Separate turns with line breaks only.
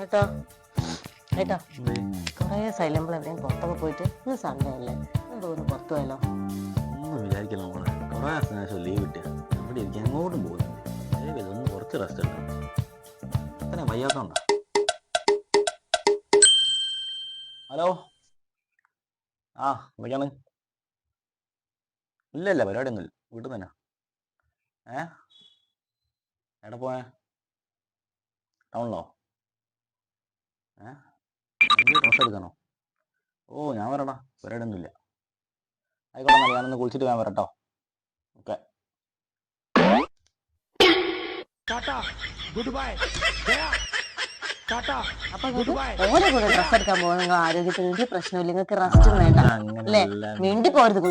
ഏട്ടോ ഏട്ടോ കുറേ സൈലമ്പോൾ എവിടെയും പുറത്തൊക്കെ പോയിട്ട് ഇന്ന് സൺഡേ അല്ലേ തോന്നുന്നു പുറത്തു പോയാലോ?
ഒന്നും വിചാരിക്കില്ല മോളെ. കുറേ ദിവസം ലീവ് കിട്ടിയ ഇവിടെ ഇരിക്കാൻ എങ്ങോട്ടും പോകുന്നു. ഒന്ന് കുറച്ച് റെസ്റ്റ് എടുക്കണം. അത്ര വയ്യാത്തോണ്ടോ? ഹലോ, ആ വിളിക്കാണ്. ഇല്ല ഇല്ല, പരിപാടിയൊന്നുമില്ല, വീട്ടിൽ തന്നെ. എവിടെ പോയേ? ടൗണിലോ? വലിയ ഡ്രസ്സ് എടുക്കണോ? ഓ ഞാൻ വരടാ, പരിപാടിയൊന്നുമില്ല. ആയിക്കോട്ടെ, എന്നാൽ ഞാനൊന്ന് കുളിച്ചിട്ട് ഞാൻ വരട്ടോ. ഓക്കെ.
അപ്പൊ ഓരോ കൂടെ ഡ്രസ്സ് എടുക്കാൻ പോകുന്ന ആരോഗ്യത്തിന് ഒരു പ്രശ്നമില്ല, നിങ്ങൾക്ക് റെസ്റ്റും വേണ്ട അല്ലേ? മിണ്ടി പോരുത്.